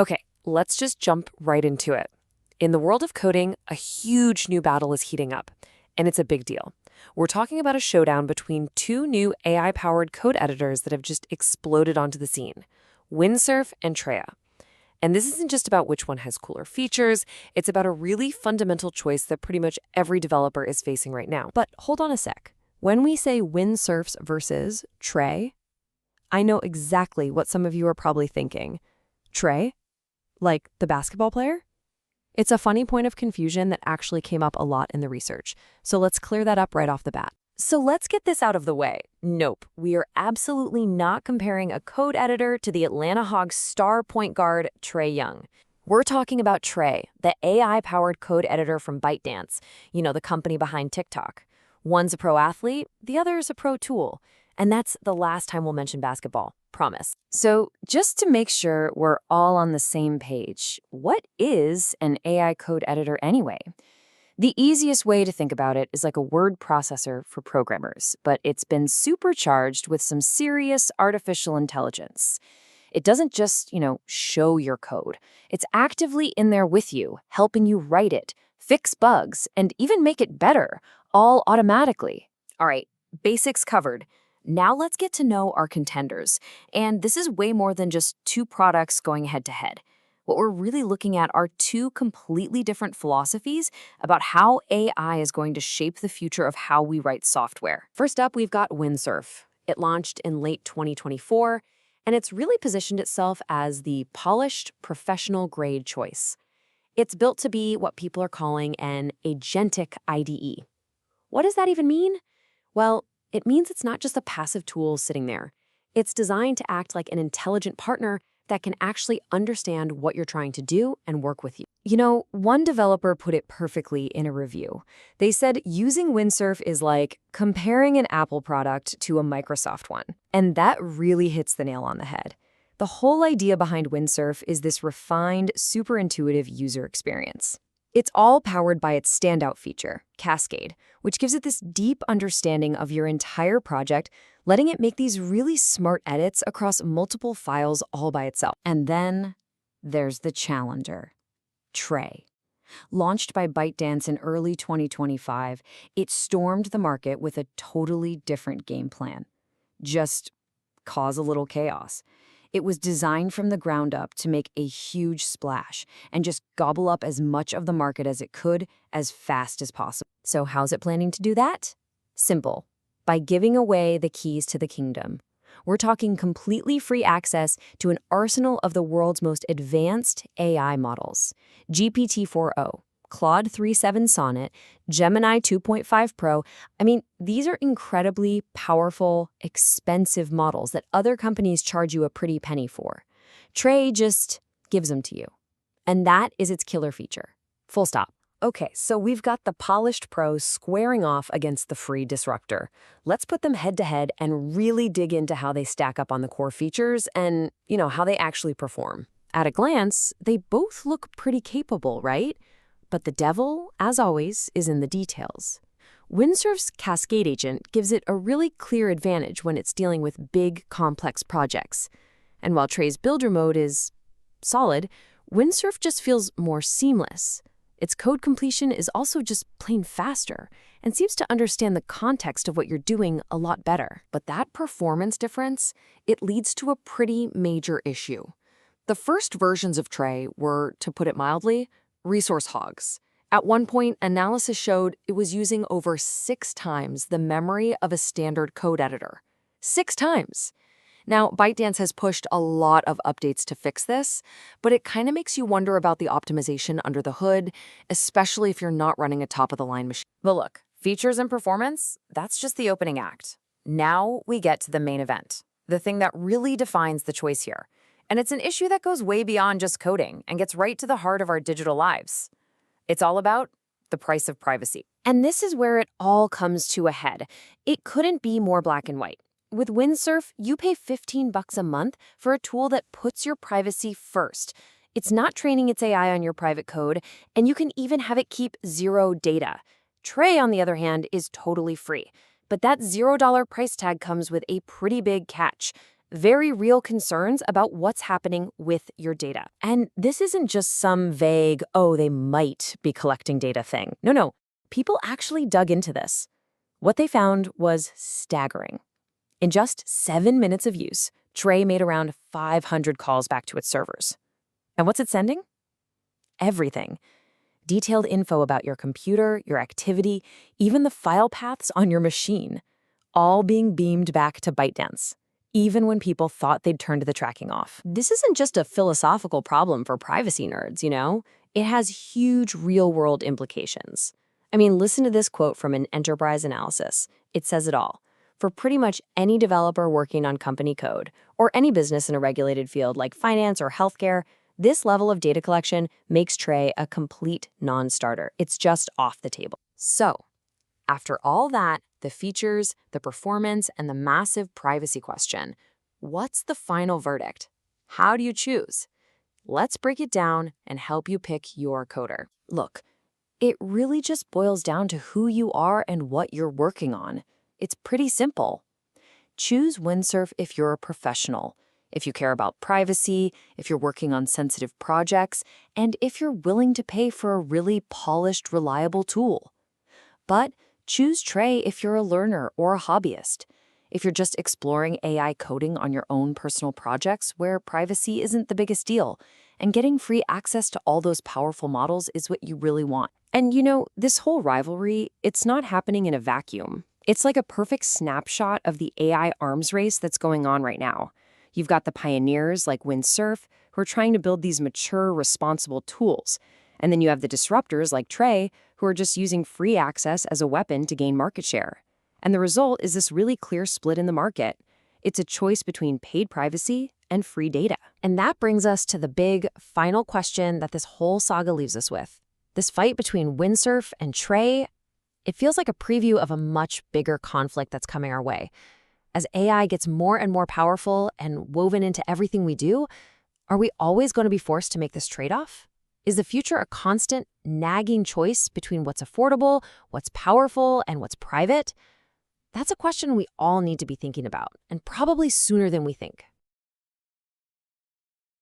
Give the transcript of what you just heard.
Okay, let's just jump right into it. In the world of coding, a huge new battle is heating up, and it's a big deal. We're talking about a showdown between two new AI-powered code editors that have just exploded onto the scene, Windsurf and TRAE. And this isn't just about which one has cooler features, it's about a really fundamental choice that pretty much every developer is facing right now. But hold on a sec. When we say Windsurfs versus TRAE, I know exactly what some of you are probably thinking. TRAE? Like the basketball player? It's a funny point of confusion that actually came up a lot in the research, so let's clear that up right off the bat. So let's get this out of the way. Nope, we are absolutely not comparing a code editor to the Atlanta Hawks star point guard, TRAE Young. We're talking about TRAE, the AI-powered code editor from ByteDance, the company behind TikTok. One's a pro athlete, the other's a pro tool. And that's the last time we'll mention basketball, promise. So just to make sure we're all on the same page, what is an AI code editor anyway? The easiest way to think about it is like a word processor for programmers, but it's been supercharged with some serious artificial intelligence. It doesn't just, show your code. It's actively in there with you, helping you write it, fix bugs, and even make it better, all automatically. All right, basics covered. Now let's get to know our contenders. And this is way more than just two products going head-to-head. What we're really looking at are two completely different philosophies about how AI is going to shape the future of how we write software. First up, we've got Windsurf. It launched in late 2024, and it's really positioned itself as the polished, professional-grade choice. It's built to be what people are calling an agentic IDE. What does that even mean? Well, it means it's not just a passive tool sitting there. It's designed to act like an intelligent partner that can actually understand what you're trying to do and work with you. One developer put it perfectly in a review. They said using Windsurf is like comparing an Apple product to a Microsoft one. And that really hits the nail on the head. The whole idea behind Windsurf is this refined, super intuitive user experience. It's all powered by its standout feature, Cascade, which gives it this deep understanding of your entire project, letting it make these really smart edits across multiple files all by itself. And then there's the challenger, TRAE. Launched by ByteDance in early 2025, it stormed the market with a totally different game plan. Just cause a little chaos. It was designed from the ground up to make a huge splash and just gobble up as much of the market as it could as fast as possible. So how's it planning to do that? Simple. By giving away the keys to the kingdom. We're talking completely free access to an arsenal of the world's most advanced AI models. GPT-4o, Claude 3.7 Sonnet, Gemini 2.5 Pro. These are incredibly powerful, expensive models that other companies charge you a pretty penny for. TRAE just gives them to you. And that is its killer feature. Full stop. Okay, so we've got the polished pros squaring off against the free disruptor. Let's put them head-to-head and really dig into how they stack up on the core features and, how they actually perform. At a glance, they both look pretty capable, right? But the devil, as always, is in the details. Windsurf's Cascade agent gives it a really clear advantage when it's dealing with big, complex projects. And while TRAE's builder mode is solid, Windsurf just feels more seamless. Its code completion is also just plain faster and seems to understand the context of what you're doing a lot better. But that performance difference, it leads to a pretty major issue. The first versions of TRAE were, to put it mildly, resource hogs. At one point, analysis showed it was using over 6 times the memory of a standard code editor. 6 times! Now, ByteDance has pushed a lot of updates to fix this, but it kind of makes you wonder about the optimization under the hood, especially if you're not running a top-of-the-line machine. But look, features and performance, that's just the opening act. Now we get to the main event, the thing that really defines the choice here. And it's an issue that goes way beyond just coding and gets right to the heart of our digital lives. It's all about the price of privacy. And this is where it all comes to a head. It couldn't be more black and white. With Windsurf, you pay $15 a month for a tool that puts your privacy first. It's not training its AI on your private code, and you can even have it keep 0 data. TRAE, on the other hand, is totally free. But that $0 price tag comes with a pretty big catch. very real concerns about what's happening with your data. And this isn't just some vague, oh, they might be collecting data thing. No. People actually dug into this. What they found was staggering. In just 7 minutes of use, TRAE made around 500 calls back to its servers. And what's it sending? Everything. Detailed info about your computer, your activity, even the file paths on your machine, all being beamed back to ByteDance, even when people thought they'd turned the tracking off. This isn't just a philosophical problem for privacy nerds, you know? It has huge real-world implications. I mean, listen to this quote from an enterprise analysis. It says it all. For pretty much any developer working on company code, or any business in a regulated field like finance or healthcare, this level of data collection makes TRAE a complete non-starter. It's just off the table. So, after all that, the features, the performance, and the massive privacy question, what's the final verdict? How do you choose? Let's break it down and help you pick your coder. Look, it really just boils down to who you are and what you're working on. It's pretty simple. Choose Windsurf if you're a professional, if you care about privacy, if you're working on sensitive projects, and if you're willing to pay for a really polished, reliable tool. But choose TRAE if you're a learner or a hobbyist, if you're just exploring AI coding on your own personal projects where privacy isn't the biggest deal, and getting free access to all those powerful models is what you really want. And you know, this whole rivalry, it's not happening in a vacuum. It's like a perfect snapshot of the AI arms race that's going on right now. You've got the pioneers like Windsurf who are trying to build these mature, responsible tools. And then you have the disruptors like TRAE who are just using free access as a weapon to gain market share. And the result is this really clear split in the market. It's a choice between paid privacy and free data. And that brings us to the big, final question that this whole saga leaves us with. This fight between Windsurf and TRAE, it feels like a preview of a much bigger conflict that's coming our way. As AI gets more and more powerful and woven into everything we do, are we always going to be forced to make this trade-off? Is the future a constant, nagging choice between what's affordable, what's powerful, and what's private? That's a question we all need to be thinking about, and probably sooner than we think.